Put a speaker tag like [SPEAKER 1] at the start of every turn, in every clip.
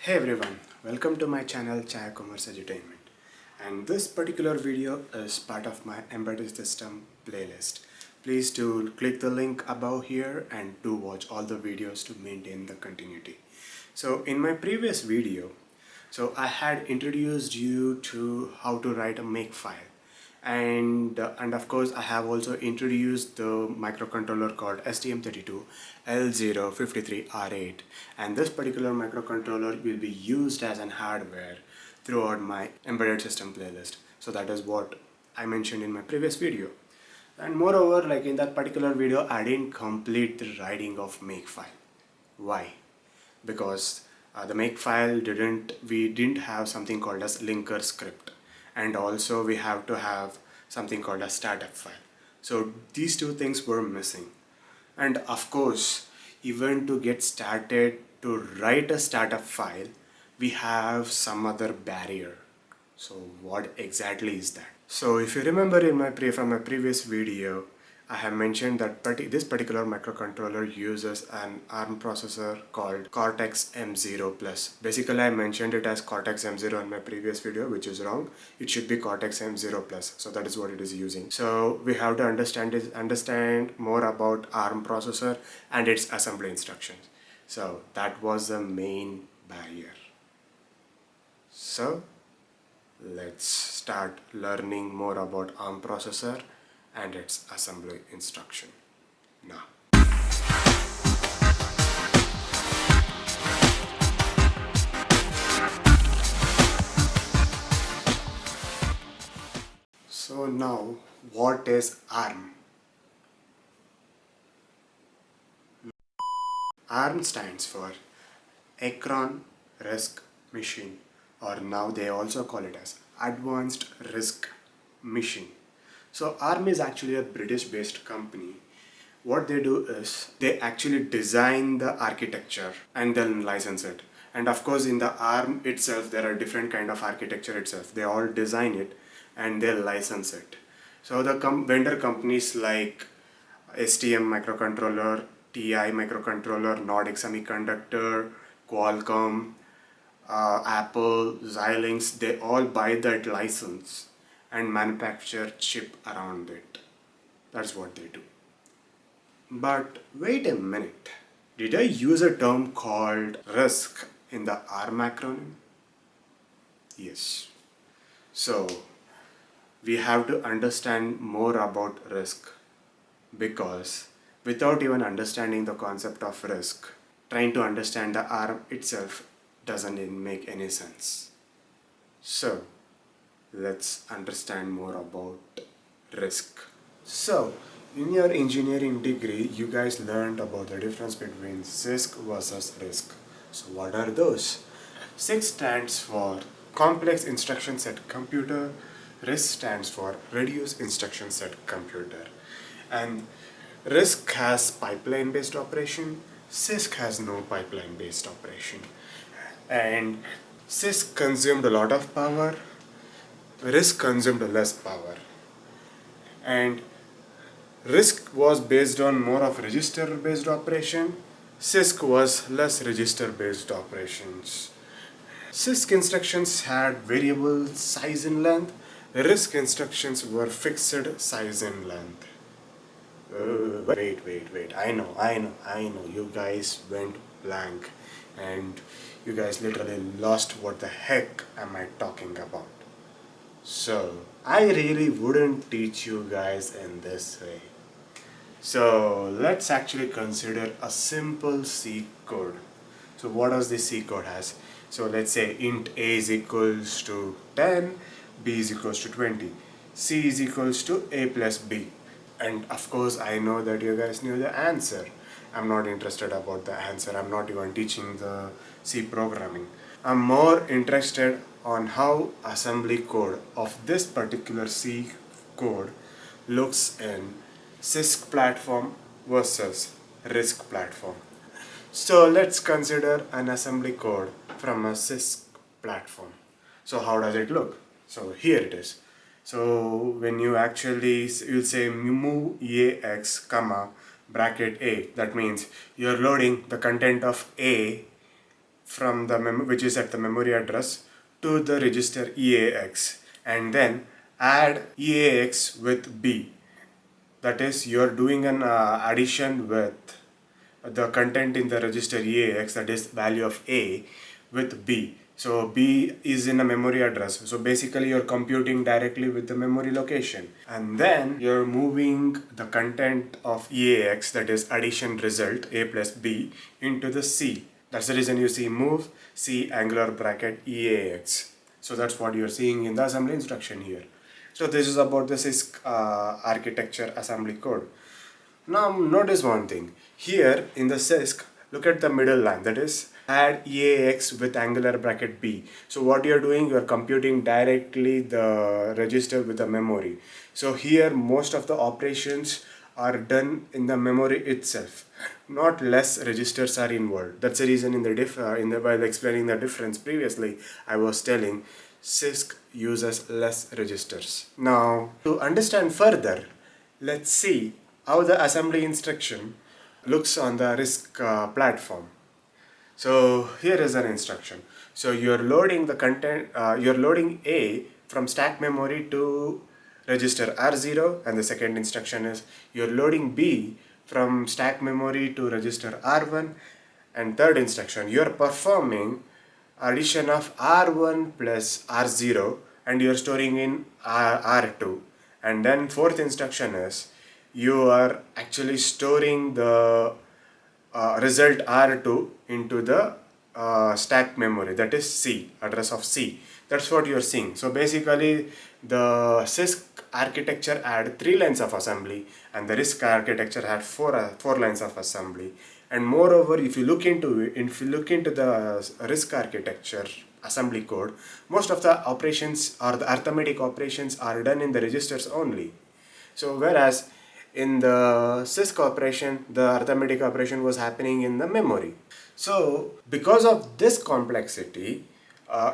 [SPEAKER 1] Hey everyone, welcome to my channel Chai Commerce Edutainment, and this particular video is part of my embedded system playlist. Please do click the link above here and do watch all the videos to maintain the continuity. So in my previous video, I had introduced you to how to write a makefile, and of course I have also introduced the microcontroller called STM32L053R8, and this particular microcontroller will be used as an hardware throughout my embedded system playlist. So that is what I mentioned in my previous video. And moreover, like in that particular video, I didn't complete the writing of makefile. Why? Because the makefile we didn't have something called as linker script, and also we have to have something called a startup file. So these two things were missing. And of course, even to get started to write a startup file, we have some other barrier. So what exactly is that? So if you remember from my previous video, I have mentioned that this particular microcontroller uses an ARM processor called Cortex-M0 Plus. Basically, I mentioned it as Cortex-M0 in my previous video, which is wrong. It should be Cortex-M0 Plus. So that is what it is using. So we have to understand more about ARM processor and its assembly instructions. So that was the main barrier. So let's start learning more about ARM processor and its assembly instruction now. So now, what is ARM? ARM stands for Acron RISC Machine, or now they also call it as Advanced RISC Machine. So ARM is actually a British-based company. What they do is they actually design the architecture and then license it. And of course, in the ARM itself, there are different kind of architecture itself. They all design it and they license it. So the vendor companies like STM microcontroller, TI microcontroller, Nordic Semiconductor, Qualcomm, Apple, Xilinx, they all buy that license and manufacture chip around it. That's what they do. But wait a minute. Did I use a term called RISC in the ARM acronym? Yes. So we have to understand more about RISC, because without even understanding the concept of RISC, trying to understand the ARM itself doesn't make any sense. So let's understand more about RISC. So in your engineering degree, you guys learned about the difference between CISC versus RISC. So what are those? CISC stands for Complex Instruction Set Computer. RISC stands for Reduced Instruction Set Computer. And RISC has pipeline-based operation. CISC has no pipeline-based operation. And CISC consumed a lot of power. RISC consumed less power, and RISC was based on more of register-based operation. CISC was less register-based operations. CISC instructions had variable size and length. RISC instructions were fixed size and length. Wait. I know. You guys went blank, and you guys literally lost what the heck am I talking about. So I really wouldn't teach you guys in this way. So let's actually consider a simple C code. So what does this C code has? So let's say int a is equals to 10, b is equals to 20, c is equals to a plus b. And of course I know that you guys knew the answer. I'm not interested about the answer. I'm not even teaching the C programming. I'm more interested on how assembly code of this particular C code looks in CISC platform versus RISC platform. So let's consider an assembly code from a CISC platform. So how does it look? So here it is. So when you you'll say move AX comma bracket A, that means you're loading the content of A from the which is at the memory address to the register EAX, and then add EAX with B. That is, you're doing an addition with the content in the register EAX, that is value of A, with B. So B is in a memory address. So basically you're computing directly with the memory location. And then you're moving the content of EAX, that is addition result A plus B, into the C. That's the reason you see move C angular bracket EAX. So that's what you're seeing in the assembly instruction here. So this is about the CISC architecture assembly code. Now notice one thing. Here in the CISC, look at the middle line, that is add EAX with angular bracket B. So what you're doing, you're computing directly the register with the memory. So here most of the operations are done in the memory itself. Not less registers are involved. That's the reason in the while explaining the difference previously, I was telling CISC uses less registers. Now to understand further, let's see how the assembly instruction looks on the RISC platform. So here is an instruction. So you're loading the content, you're loading A from stack memory to register R0, and the second instruction is you're loading B from stack memory to register R1, and third instruction, you're performing addition of R1 plus R0 and you're storing in R2, and then fourth instruction is you are actually storing the result R2 into the stack memory, that is C, address of C. That's what you're seeing. So basically the CISC architecture had 3 lines of assembly and the RISC architecture had 4 lines of assembly. And moreover, if you look into the RISC architecture assembly code, most of the operations or the arithmetic operations are done in the registers only. So whereas in the CISC operation, the arithmetic operation was happening in the memory. So because of this complexity,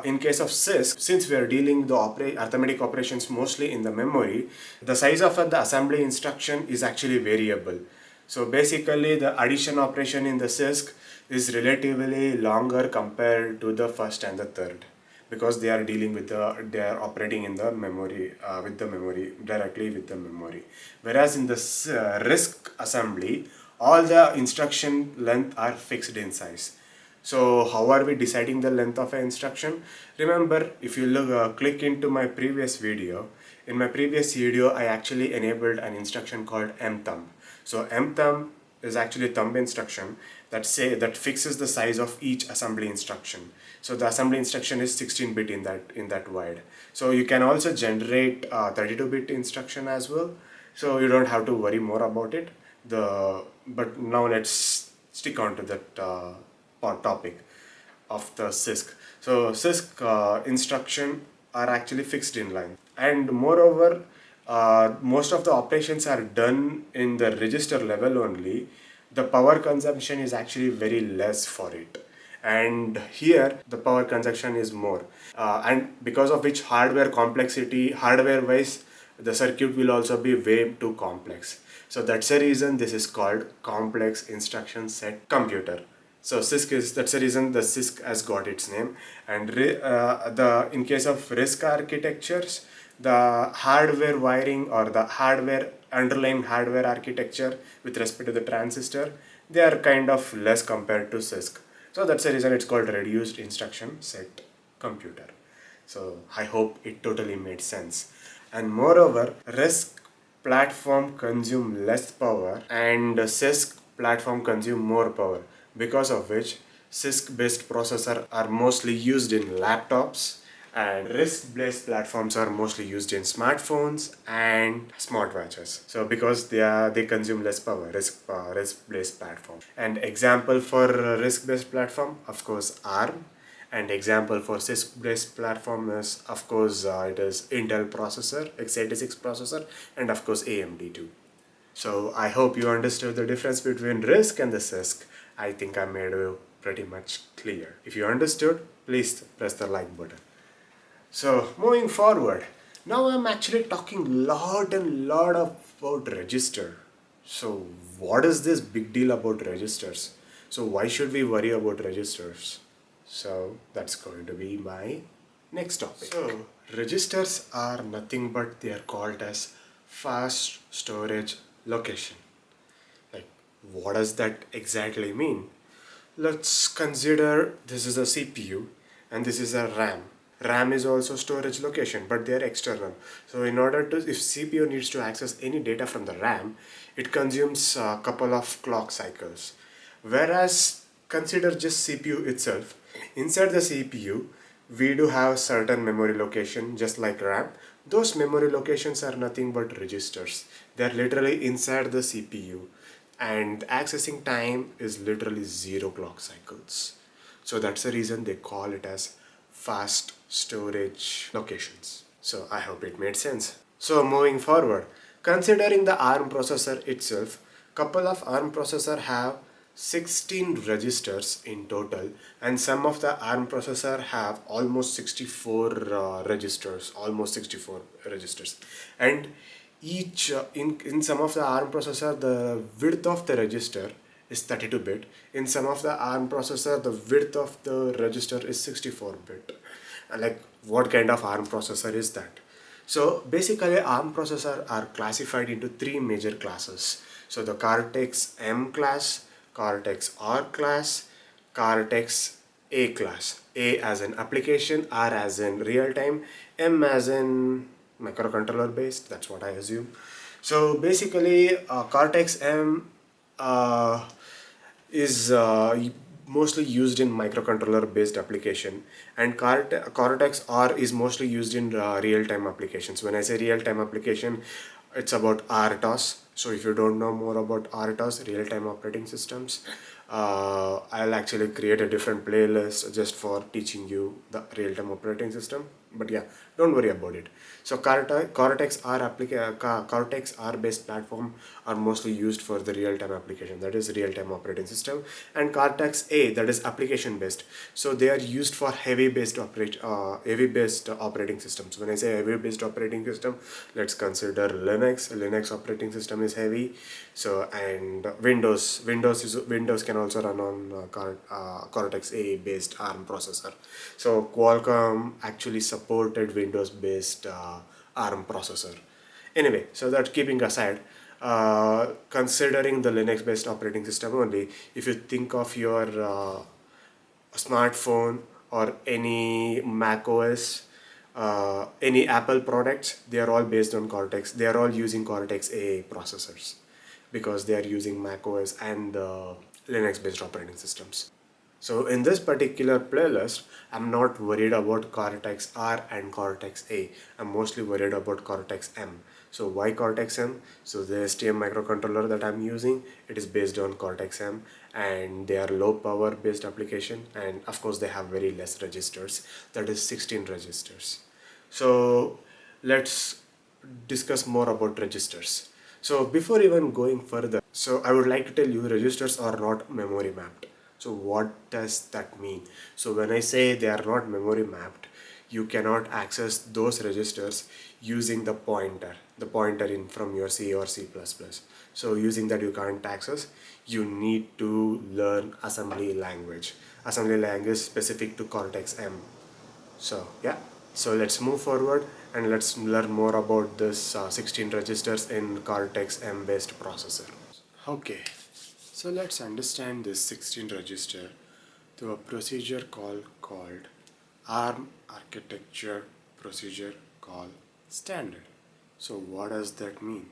[SPEAKER 1] in case of CISC, since we are dealing the arithmetic operations mostly in the memory, the size of the assembly instruction is actually variable. So basically the addition operation in the CISC is relatively longer compared to the first and the third, because they are dealing with they are operating in the memory, directly with the memory. Whereas in the RISC assembly, all the instruction length are fixed in size. So how are we deciding the length of an instruction? Remember, if you click into my previous video, in my previous video I actually enabled an instruction called mthumb. So mthumb is actually a thumb instruction that fixes the size of each assembly instruction. So the assembly instruction is 16-bit in that wide. So you can also generate 32-bit instruction as well. So you don't have to worry more about it. But now let's stick on to that topic of the CISC. So CISC instruction are actually fixed in line, and moreover, most of the operations are done in the register level only. The power consumption is actually very less for it, and here the power consumption is more, and because of which hardware wise, the circuit will also be way too complex. So that's the reason this is called complex instruction set computer. So that's the reason the CISC has got its name. And in case of RISC architectures, the hardware wiring or the underlying hardware architecture with respect to the transistor, they are kind of less compared to CISC. So that's the reason it's called reduced instruction set computer. So I hope it totally made sense. And moreover, RISC platform consume less power and CISC platform consume more power, because of which CISC based processors are mostly used in laptops and RISC based platforms are mostly used in smartphones and smartwatches. So because they consume less power, RISC based platform. And example for RISC based platform, of course, ARM. And example for CISC based platform is, of course, it is Intel processor, x86 processor, and of course AMD too. So I hope you understood the difference between RISC and the CISC. I think I made it pretty much clear. If you understood, please press the like button. So moving forward, now I'm actually talking lot about register. So what is this big deal about registers? So why should we worry about registers? So that's going to be my next topic. So registers are nothing but they are called as fast storage location. Like, what does that exactly mean? Let's consider this is a CPU and this is a RAM. RAM is also storage location, but they are external. So in order to, if CPU needs to access any data from the RAM, it consumes a couple of clock cycles. Whereas consider just CPU itself. Inside the CPU, we do have certain memory location just like RAM. Those memory locations are nothing but registers. They are literally inside the CPU, and accessing time is literally 0 clock cycles. So that's the reason they call it as fast storage locations. So I hope it made sense. So moving forward, considering the ARM processor itself, couple of ARM processor have 16 registers in total, and some of the ARM processor have almost 64 almost 64 registers. And each in some of the ARM processor, the width of the register is 32-bit. In some of the ARM processor, the width of the register is 64-bit. Like, what kind of ARM processor is that? So basically, ARM processor are classified into three major classes. So the Cortex-M class, Cortex-R class, Cortex-A class. A as in application, R as in real time, M as in microcontroller based. That's what I assume. So basically, Cortex-M is mostly used in microcontroller based application, and Cortex R is mostly used in real time applications. When I say real time application, it's about RTOS. So if you don't know more about RTOS, real time operating systems, I'll actually create a different playlist just for teaching you the real time operating system. But yeah, don't worry about it. So Cortex R based platform are mostly used for the real time application, that is real time operating system, and Cortex A, that is application based. So they are used for heavy based operating systems. When I say heavy based operating system, let's consider Linux operating system is heavy. So, and Windows can also run on Cortex A based ARM processor. So Qualcomm actually supported Windows based ARM processor. Anyway, so that keeping aside, considering the Linux based operating system only, if you think of your smartphone or any Mac OS, any Apple products, they are all based on Cortex. They are all using Cortex A processors because they are using Mac OS and Linux based operating systems. So in this particular playlist, I'm not worried about Cortex R and Cortex A. I'm mostly worried about Cortex M. So why Cortex M? So the STM microcontroller that I'm using, it is based on Cortex M, and they are low power based application, and of course they have very less registers, that is 16 registers. So let's discuss more about registers. So before even going further, so I would like to tell you registers are not memory mapped. So what does that mean? So when I say they are not memory mapped, you cannot access those registers using the pointer in from your C or C++. So using that you can't access. You need to learn assembly language. Assembly language specific to Cortex-M. So yeah, so let's move forward and let's learn more about this 16 registers in Cortex-M based processor. Okay, so let's understand this 16 register through a procedure called ARM architecture procedure called standard. So what does that mean?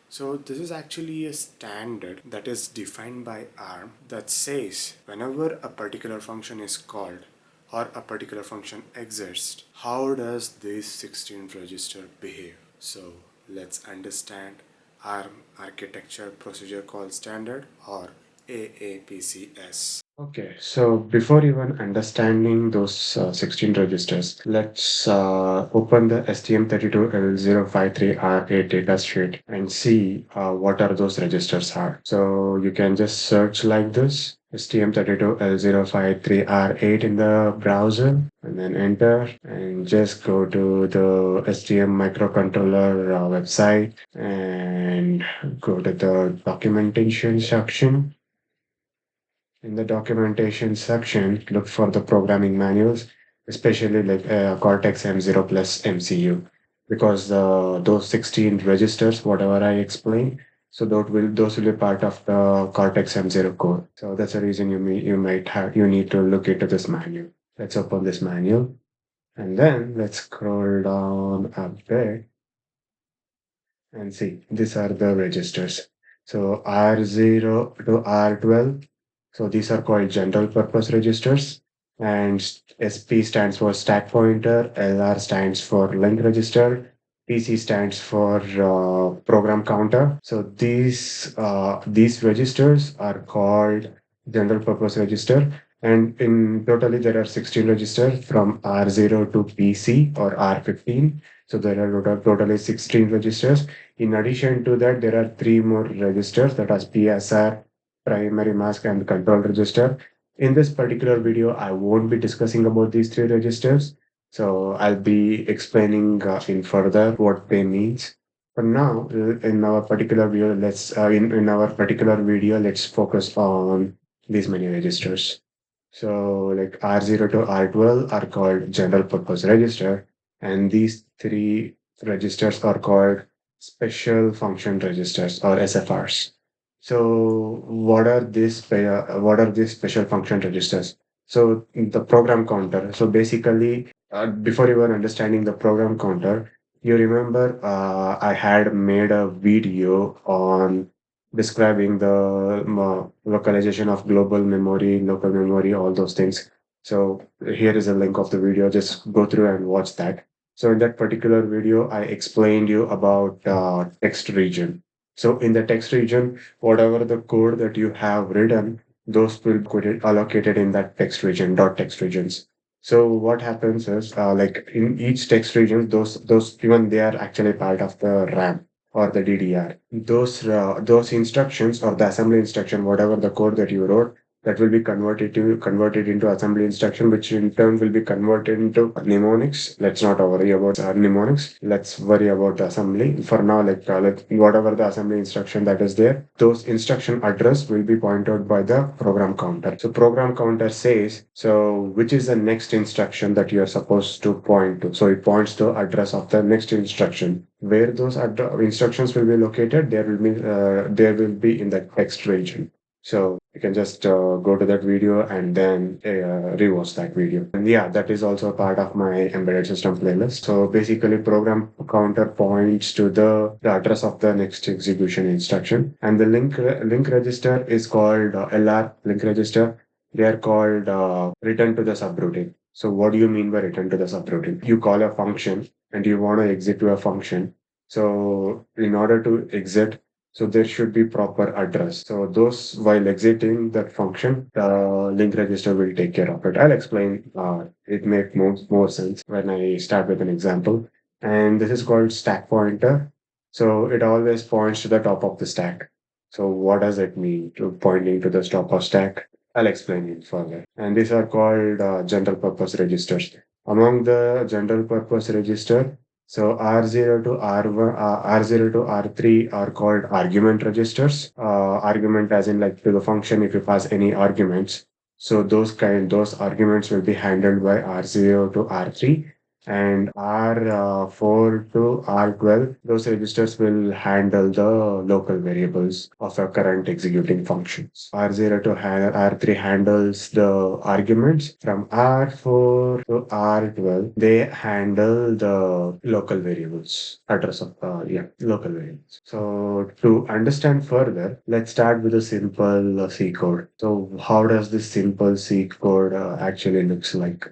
[SPEAKER 1] So this is actually a standard that is defined by ARM that says whenever a particular function is called or a particular function exists, how does this 16 register behave? So let's understand ARM architecture procedure call standard, or AAPCS. Okay, so before even understanding those 16 registers, let's open the STM32L053R8 datasheet and see what are those registers are. So you can just search like this, STM32L053R8 in the browser, and then enter and just go to the STM microcontroller website and go to the documentation section. In the documentation section, look for the programming manuals, especially like Cortex-M 0 plus MCU, because those 16 registers, whatever I explained, so those will be part of the Cortex-M 0 core. So that's the reason you need to look into this manual. Let's open this manual, and then let's scroll down a bit and see. These are the registers. So R0 to R12. So these are called general purpose registers, and SP stands for stack pointer, LR stands for link register, PC stands for program counter. So these registers are called general purpose register, and in totally there are 16 registers from R0 to PC or R15. So there are totally 16 registers. In addition to that, there are three more registers, that is PSR, primary mask, and control register. In this particular video, I won't be discussing about these three registers. So I'll be explaining in further what they means. For now, in our particular video, in our particular video, let's focus on these many registers. So like R0 to R12 are called general purpose register, and these three registers are called special function registers or SFRs. So what are these special function registers? So the program counter. So basically, before you were understanding the program counter, you remember I had made a video on describing the localization of global memory, local memory, all those things. So here is a link of the video. Just go through and watch that. So in that particular video, I explained you about text region. So in the text region, whatever the code that you have written, those will be allocated in that text region, dot text regions. So what happens is, like in each text region, those even they are actually part of the RAM or the DDR. Those instructions or the assembly instruction, whatever the code that you wrote, that will be converted into assembly instruction, which in turn will be converted into mnemonics. Let's not worry about mnemonics. Let's worry about the assembly for now. Whatever the assembly instruction that is there, those instruction address will be pointed out by the program counter. So program counter says which is the next instruction that you are supposed to point to. So it points to address of the next instruction. Where those instructions will be located, there will be in the text region. So you can just go to that video and then rewatch that video. And yeah, that is also a part of my embedded system playlist. So basically, program counter points to the address of the next execution instruction, and the link register is called LR link register. They are called return to the subroutine. So what do you mean by return to the subroutine? You call a function and you want to exit to a function. So in order to exit, so there should be proper address. So those while exiting that function, the link register will take care of it. I'll explain. It makes more sense when I start with an example. And this is called stack pointer. So it always points to the top of the stack. So what does it mean to pointing to the top of stack? I'll explain it further. And these are called general purpose registers. Among the general purpose register, so R0 to R1, R0 to R3 are called argument registers. Argument as in like to the function if you pass any arguments. So those arguments will be handled by R0 to R3, and R4 to R12. Those registers will handle the local variables of a current executing functions. R0 to R3 handles the arguments. From R4 to R12, they handle the local variables, address of, local variables. So to understand further, let's start with a simple C code. So how does this simple C code actually looks like?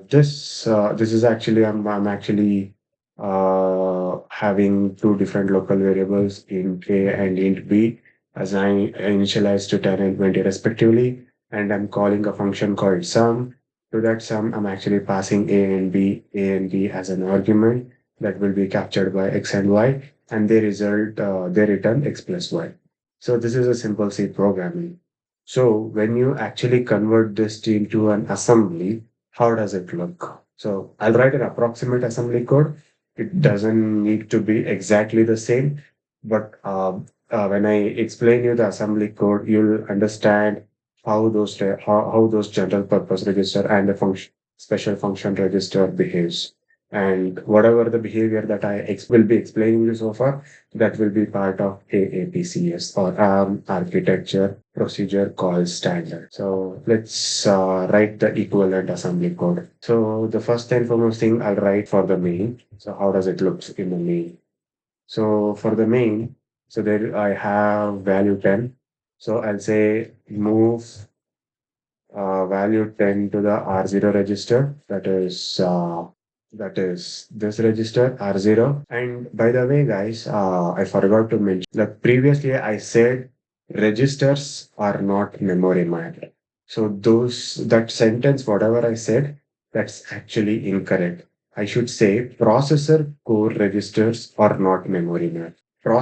[SPEAKER 1] This is actually I'm actually having two different local variables, int A and int B, as I initialized to 10 and 20 respectively, and I'm calling a function called sum. To that sum, I'm actually passing A and B as an argument that will be captured by X and Y, and they return X plus Y. So this is a simple C programming. So when you actually convert this into an assembly, how does it look? So I'll write an approximate assembly code. It doesn't need to be exactly the same, but when I explain you the assembly code, you'll understand
[SPEAKER 2] how those general purpose register and the function special function register behaves. And whatever the behavior that will be explaining you so far, that will be part of AAPCS or architecture procedure call standard. So let's write the equivalent assembly code. So the first and foremost thing I'll write for the main. So how does it look in the main? So for the main, so there I have value 10. So I'll say move value 10 to the R0 register. That is this register R0. And by the way, guys, I forgot to mention that previously I said registers are not memory mapped. So that sentence, whatever I said, that's actually incorrect. I should say processor core registers are not memory mapped. There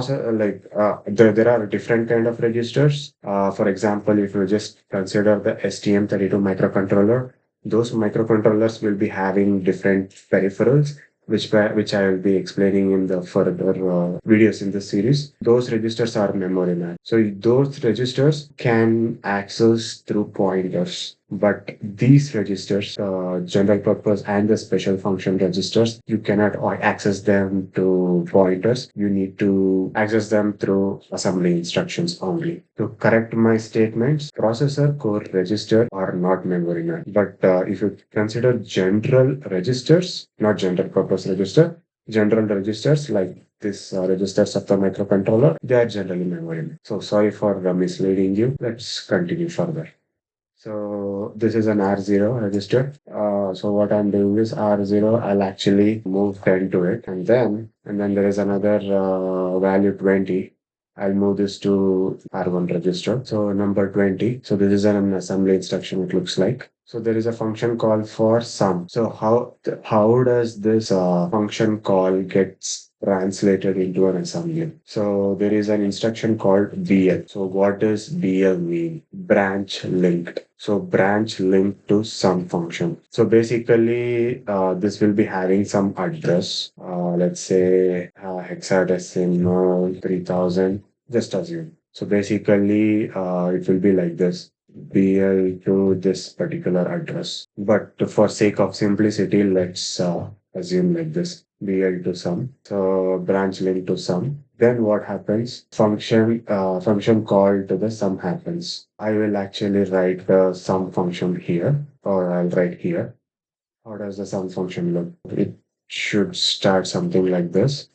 [SPEAKER 2] are different kind of registers. For example, if you just consider the STM32 microcontroller, those microcontrollers will be having different peripherals, which I will be explaining in the further videos in this series. Those registers are memory mapped. So those registers can access through pointers. But these registers, general purpose and the special function registers, you cannot access them to pointers. You need to access them through assembly instructions only. To correct my statements, processor core register are not memory mapped. But if you consider general registers, not general purpose register, general registers like this registers of the microcontroller, they are generally memory mapped. So sorry for misleading you. Let's continue further. So this is an R0 register. So what I'm doing is R0, I'll actually move 10 to it. And then there is another value 20. I'll move this to R1 register. So number 20. So this is an assembly instruction, it looks like. So there is a function call for sum. So how does this function call gets translated into an assembly? So there is an instruction called BL. So what does BL mean? Branch linked. So branch linked to some function. So basically, this will be having some address. Let's say hexadecimal 3000. Just assume. So basically, it will be like this. BL to this particular address. But for sake of simplicity, let's assume like this. BL to some. So branch link to some. Then what happens? Function call to the sum happens. I will actually write the sum function here, or I'll write here. How does the sum function look? It should start something like this.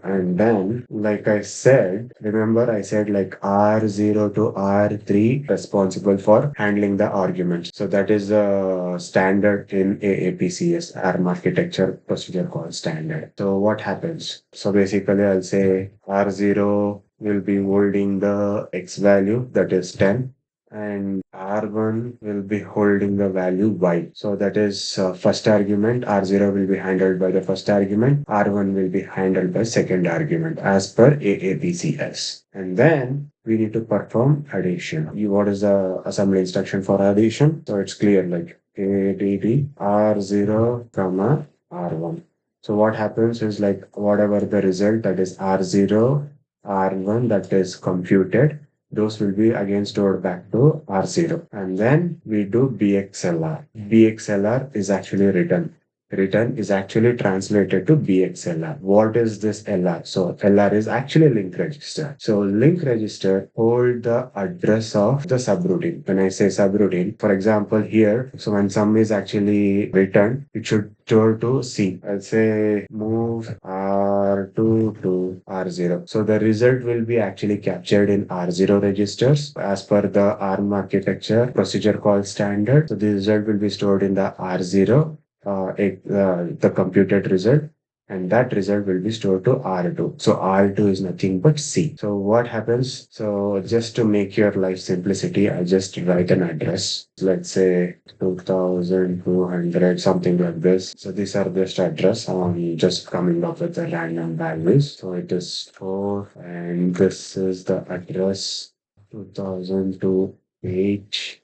[SPEAKER 2] And then, like I said, remember I said like R0 to R3 responsible for handling the arguments. So that is a standard in AAPCS, ARM architecture procedure called standard. So what happens? So basically I'll say R0 will be holding the X value, that is 10, and R1 will be holding the value Y. So that is first argument. R0 will be handled by the first argument. R1 will be handled by second argument as per AAPCS. And then we need to perform addition. What is the assembly instruction for addition? So it's clear like ADD R0 comma R1. So what happens is like whatever the result that is R0, R1 that is computed, those will be again stored back to R0. And then we do BXLR. BXLR is actually written. Written is actually translated to BXLR. What is this LR? So LR is actually link register. So link register hold the address of the subroutine. When I say subroutine, for example, here, so when sum is actually returned, it should store to C. I'll say move R2 to R0. So the result will be actually captured in R0 registers as per the ARM architecture procedure called standard. So the result will be stored in the R0, the computed result, and that result will be stored to R2. So R2 is nothing but C. So what happens? So just to make your life simplicity, I just write an address. Let's say 2200, something like this. So these are just address. I'm just coming up with the random values. So it is 4, and this is the address 2002 H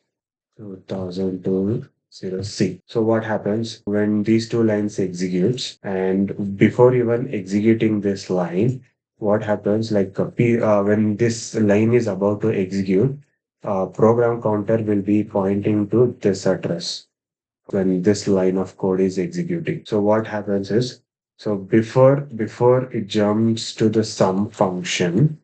[SPEAKER 2] 2002 0C. So what happens when these two lines executes, and before even executing this line, what happens like when this line is about to execute, program counter will be pointing to this address when this line of code is executing. So what happens is, so before it jumps to the sum function,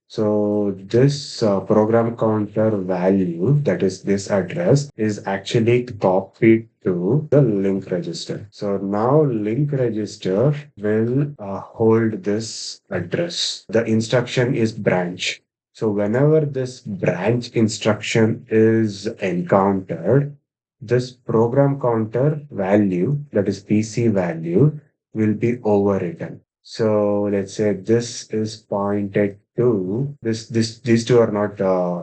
[SPEAKER 2] so this program counter value, that is this address, is actually copied to the link register. So now link register will hold this address. The instruction is branch. So whenever this branch instruction is encountered, this program counter value, that is PC value, will be overwritten. So let's say this is pointed to these two are not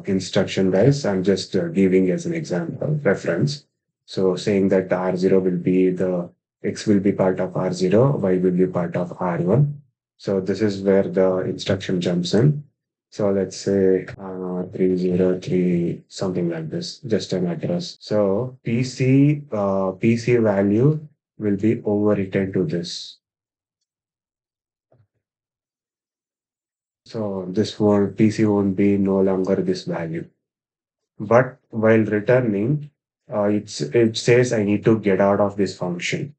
[SPEAKER 2] instruction guys. I'm just giving as an example reference. So saying that R0 will be the X will be part of R0, Y will be part of R1. So this is where the instruction jumps in. So let's say 303, something like this, just an address. So PC value will be overwritten to this. So this won't PC won't be no longer this value. But while returning, it says I need to get out of this function.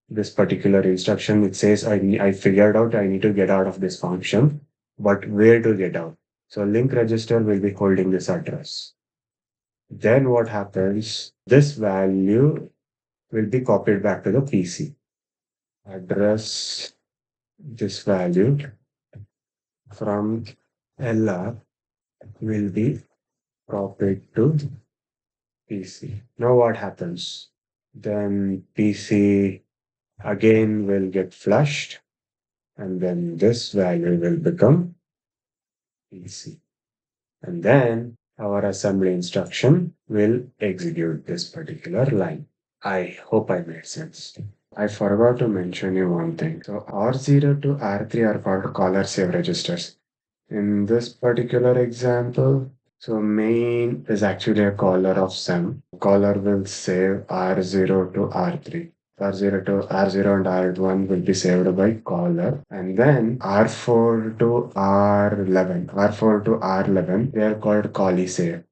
[SPEAKER 2] This particular instruction, it says I figured out I need to get out of this function, but where to get out? So link register will be holding this address. Then what happens? This value will be copied back to the PC. Address this value from LR will be copied to PC. Now what happens? Then PC again will get flushed, and then this value will become PC. And then our assembly instruction will execute this particular line. I hope I made sense. I forgot to mention you one thing. So R0 to R3 are called caller save registers. In this particular example, so main is actually a caller of SEM. Caller will save R0 to R3. R0 to R0 and R1 will be saved by caller. And then R4 to R11. R4 to R11, they are called callee save.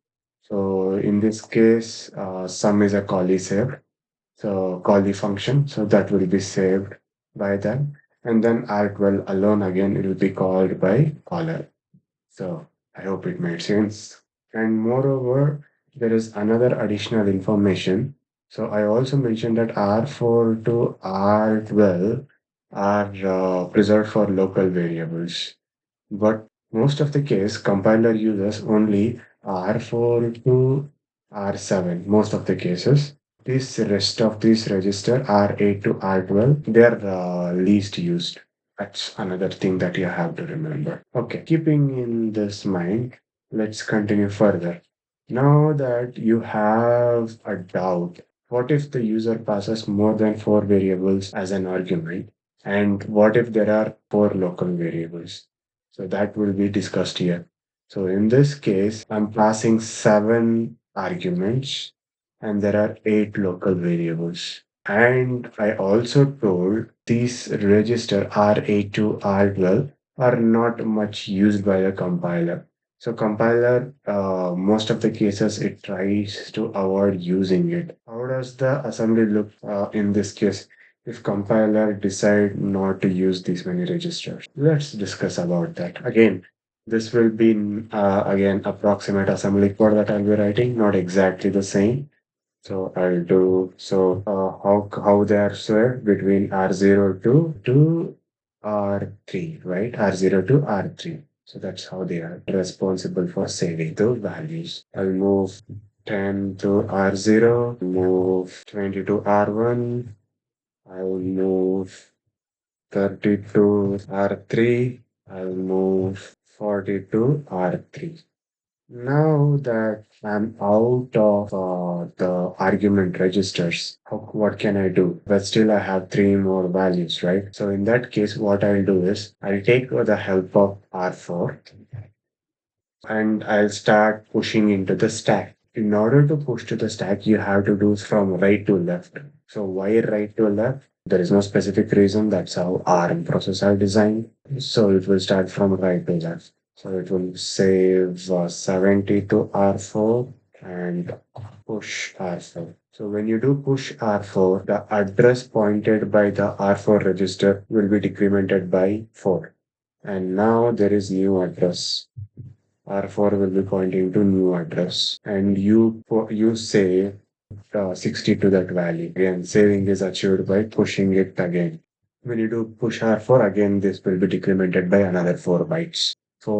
[SPEAKER 2] So in this case, sum is a callee save. So callee function. So that will be saved by them. And then R12 alone again, it will be called by caller. So I hope it made sense. And moreover, there is another additional information. So I also mentioned that R4 to R12 are preserved for local variables. But most of the case, compiler uses only R4 to R7, most of the cases. This rest of these register R8 to R12, they are least used. That's another thing that you have to remember. Okay, keeping in this mind, let's continue further. Now that you have a doubt, what if the user passes more than four variables as an argument? And what if there are four local variables? So that will be discussed here. So in this case, I'm passing seven arguments and there are eight local variables. And I also told these register R8 to R12 are not much used by the compiler. So compiler, most of the cases, it tries to avoid using it. How does the assembly look in this case if compiler decide not to use these many registers? Let's discuss about that. Again, this will be again approximate assembly code that I'll be writing, not exactly the same. So I'll do how they are shared between R0 to R3, right? R0 to R3. So that's how they are responsible for saving the values. I'll move 10 to R0, move 20 to R1, I'll move 30 to R3, I'll move 40 to R3. Now that I'm out of the argument registers, what can I do? But still I have three more values, right? So in that case, what I'll do is I'll take the help of R4 and I'll start pushing into the stack. In order to push to the stack, you have to do from right to left. So why right to left? There is no specific reason. That's how ARM processors are designed. So it will start from right to left. So it will save 70 to R4 and push R4. So when you do push R4, the address pointed by the R4 register will be decremented by 4. And now there is new address. R4 will be pointing to new address. And you save 60 to that value. Again, saving is achieved by pushing it again. When you do push R4, again, this will be decremented by another 4 bytes. 8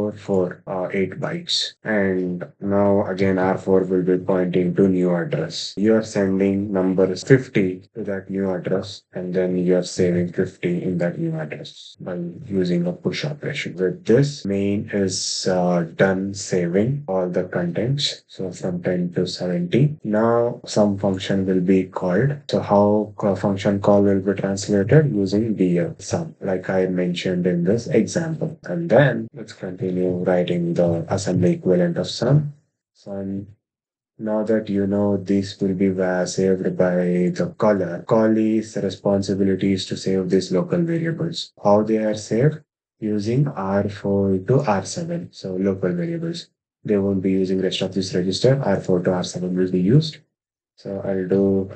[SPEAKER 2] bytes. And now again, R4 will be pointing to new address. You are sending numbers 50 to that new address, and then you are saving 50 in that new address by using a push operation. With this, main is done saving all the contents. So from 10 to 70. Now some function will be called. So how a function call will be translated using df sum, like I mentioned in this example. And then let's continue writing the assembly equivalent of sum. Sum. Now that you know this will be saved by the caller, callee's responsibility is to save these local variables. How they are saved? Using R4 to R7. So local variables. They won't be using rest of this register. R4 to R7 will be used. So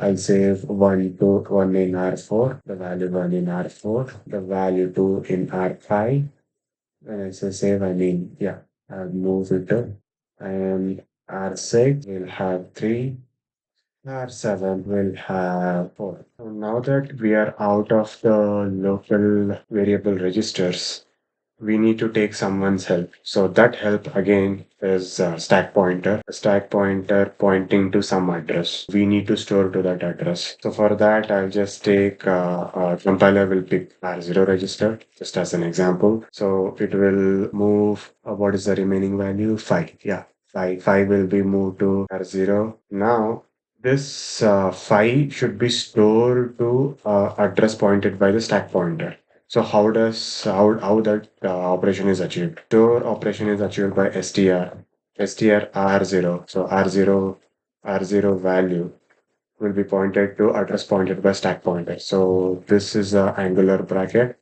[SPEAKER 2] I'll save 1 in R4, the value 1 in R4, the value 2 in R5. When I say save, I mean, yeah, I'll move it to, and R6 will have 3, R7 will have 4. So now that we are out of the local variable registers, we need to take someone's help. So that help again is stack pointer. A stack pointer pointing to some address. We need to store to that address. So for that, I'll just take compiler will pick R0 register just as an example. So it will move. What is the remaining value? 5. Yeah, 5. 5 will be moved to R0. Now this 5 should be stored to address pointed by the stack pointer. So how that operation is achieved? Store operation is achieved by str r0. So r0 value will be pointed to address pointed by stack pointer. So this is a angular bracket.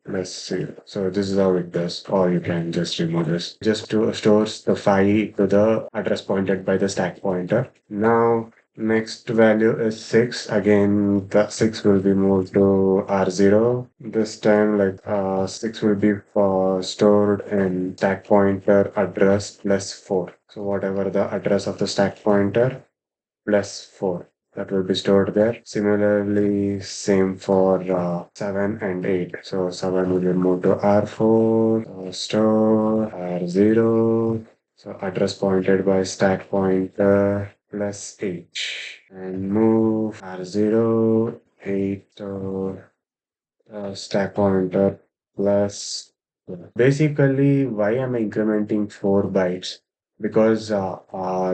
[SPEAKER 2] Let's see. So this is how it does, or you can just remove this. Just to stores the file to the address pointed by the stack pointer. Now next value is 6. Again, the 6 will be moved to R0. This time, 6 will be stored in stack pointer address plus 4. So whatever the address of the stack pointer plus 4 that will be stored there. Similarly, same for 7 and 8. So 7 will be moved to R4, store R0. So address pointed by stack pointer plus 8 and move R0, 8 to stack pointer plus. Basically, why am I incrementing 4 bytes? Because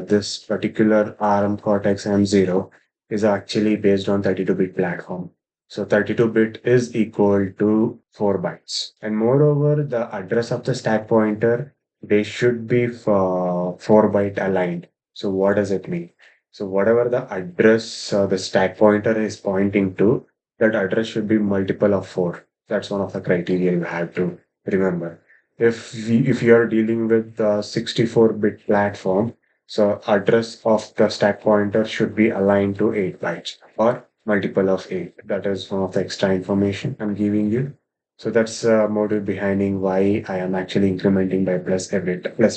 [SPEAKER 2] this particular ARM Cortex M0 is actually based on 32-bit platform. So 32-bit is equal to 4 bytes. And moreover, the address of the stack pointer, they should be 4-byte aligned. So what does it mean? So whatever the address the stack pointer is pointing to, that address should be multiple of 4. That's one of the criteria you have to remember. If you are dealing with the 64-bit platform, so address of the stack pointer should be aligned to 8 bytes or multiple of 8. That is one of the extra information I'm giving you. So that's motive behind why I am actually incrementing by plus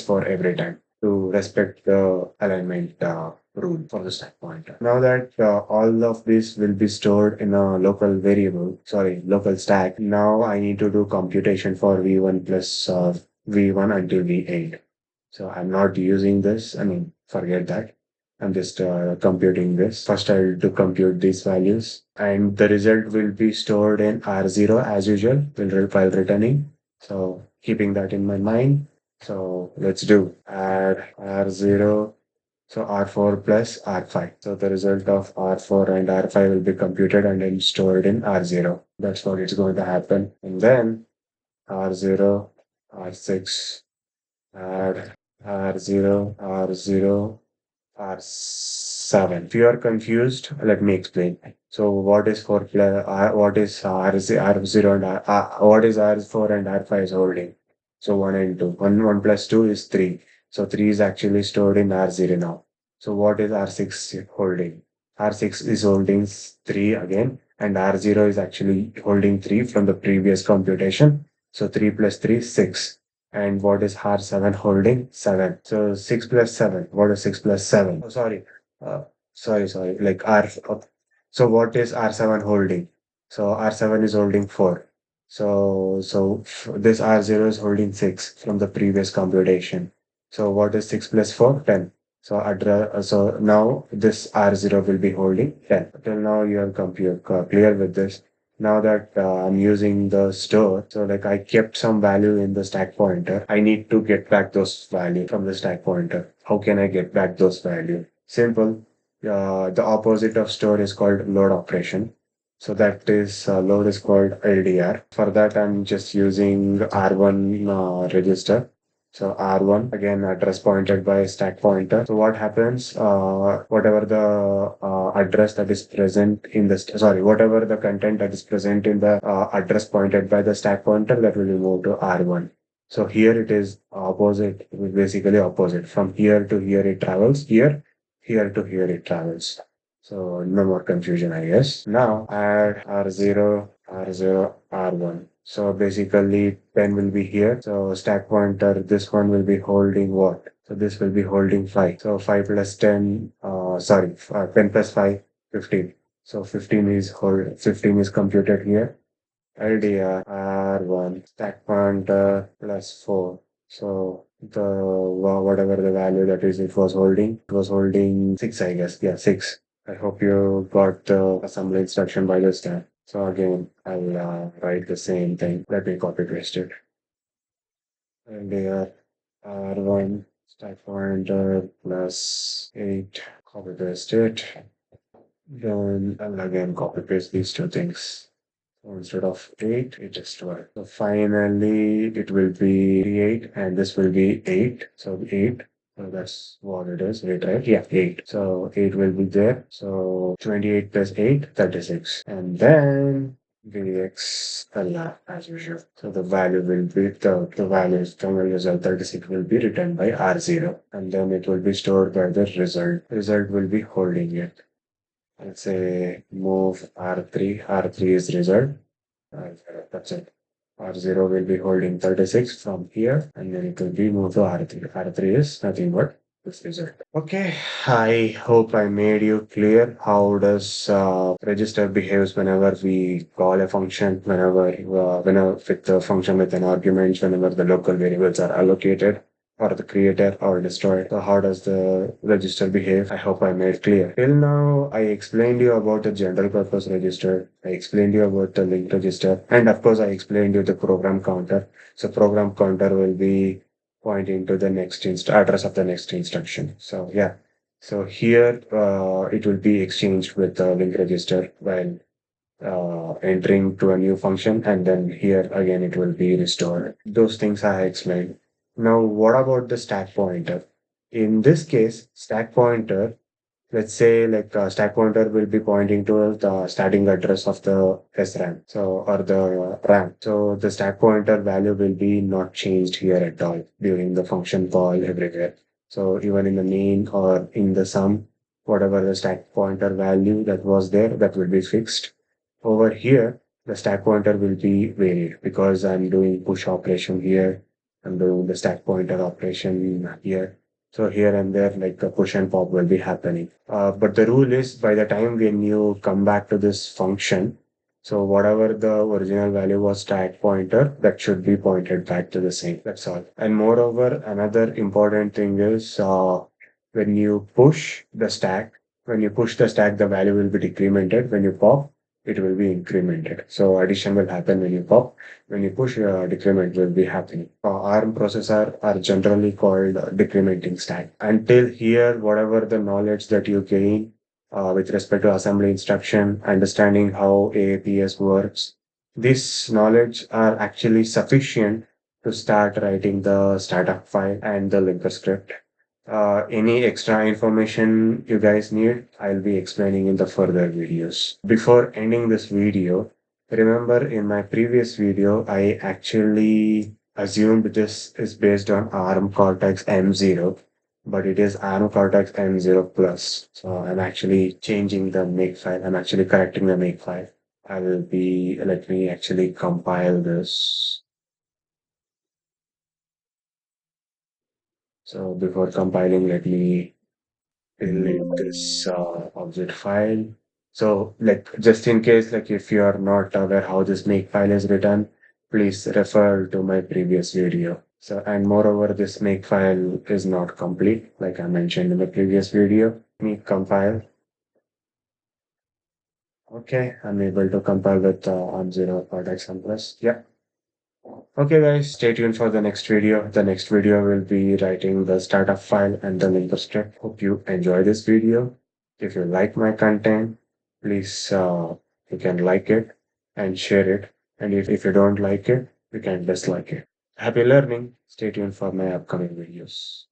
[SPEAKER 2] 4 every time to respect the alignment rule for the stack pointer. Now that all of this will be stored in a local stack, now I need to do computation for V1 plus V1 until V8. So I'm not using this. I mean, forget that. I'm just computing this. First, I'll to compute these values, and the result will be stored in R0 as usual while returning. So keeping that in my mind. So let's do add R0. So R4 plus R5. So the result of R4 and R5 will be computed and then stored in R0. That's what it's going to happen. And then R0, R6, add R0, R0, R7. If you are confused, let me explain. So what is what is R0 and what is R4 and R5 is holding? So 1 and 2. 1 plus 2 is 3. So 3 is actually stored in R0 now. So what is R6 holding? R6 is holding 3 again, and R0 is actually holding 3 from the previous computation. So 3 plus 3 is 6. And what is R7 holding? 7. So 6 plus 7. What is 6 plus 7? Oh, sorry. Uh, sorry. Like so what is R7 holding? So R7 is holding 4. This R0 is holding 6 from the previous computation. So what is 6 plus 4? 10. So now this R0 will be holding 10. Till now you are clear with this. Now that I'm using the store, so like I kept some value in the stack pointer, I need to get back those value from the stack pointer. How can I get back those value? Simple. The opposite of store is called load operation. So that is load is called LDR. For that, I'm just using R1 register. So R1 again address pointed by stack pointer. So what happens? Whatever the address that is present in the whatever the content that is present in the address pointed by the stack pointer, that will be moved to R1. So here it is opposite, basically opposite. From here to here it travels. Here to here it travels. So no more confusion, I guess. Now add R0, R1. So basically 10 will be here. So stack pointer, this one will be holding what? So this will be holding 5. So 5 plus 10, 10 plus 5, 15. So 15 is computed here. LDR R1 stack pointer plus 4. So whatever the value that is it was holding 6, I guess. Yeah, 6. I hope you got the assembly instruction by this time. So again, I'll write the same thing. Let me copy paste it. LDR R1 stack pointer plus 8. Copy paste it. Then I'll again copy paste these two things. So instead of 8, it is 12. So finally, it will be 8 and this will be 8. So 8. So that's what it is, 8, right? Yeah, 8. So 8 will be there. So 28 plus 8, 36. And then VXLR as usual. So the value will be the values, final result 36 will be written by R0. And then it will be stored by the result. Result will be holding it. Let's say move R3. R3 is result. That's it. R0 will be holding 36 from here, and then it will be moved to R3. R3 is nothing but this result. Okay, I hope I made you clear how does register behaves whenever we call a function, whenever with the function with an argument, whenever the local variables are allocated or the creator or destroyed. So how does the register behave? I hope I made clear. Till now, I explained you about the general purpose register. I explained you about the link register. And of course, I explained you the program counter. So program counter will be pointing to the next address of the next instruction. So yeah. So here, it will be exchanged with the link register while entering to a new function, and then here again it will be restored. Those things I explained. Now, what about the stack pointer? In this case, stack pointer, let's say like stack pointer will be pointing to the starting address of the SRAM, or the RAM. So the stack pointer value will be not changed here at all during the function call everywhere. So even in the main or in the sum, whatever the stack pointer value that was there, that will be fixed. Over here, the stack pointer will be varied because I'm doing push operation here. I'm doing the stack pointer operation here. So here and there, like the push and pop will be happening. But the rule is by the time when you come back to this function, so whatever the original value was stack pointer, that should be pointed back to the same. That's all. And moreover, another important thing is when you push the stack, the value will be decremented. When you pop, it will be incremented. So addition will happen when you pop. When you push, decrement will be happening. ARM processor are generally called decrementing stack. Until here, whatever the knowledge that you gain with respect to assembly instruction, understanding how AAPS works, this knowledge are actually sufficient to start writing the startup file and the linker script. Any extra information you guys need, I'll be explaining in the further videos. Before ending this video, remember in my previous video, I actually assumed this is based on ARM Cortex M0, but it is ARM Cortex M0 Plus. So I'm actually changing the makefile. I'm actually correcting the makefile. Let me actually compile this. So before compiling, let me delete this object file. So like just in case, like if you are not aware how this makefile is written, please refer to my previous video. So and moreover, this makefile is not complete, like I mentioned in the previous video. Let me compile. Okay, I'm able to compile with on0 Cortex-M plus. Yeah. Okay, guys, stay tuned for the next video. The next video will be writing the startup file and the linker strip. Hope you enjoy this video. If you like my content, please you can like it and share it. And if you don't like it, you can dislike it. Happy learning. Stay tuned for my upcoming videos.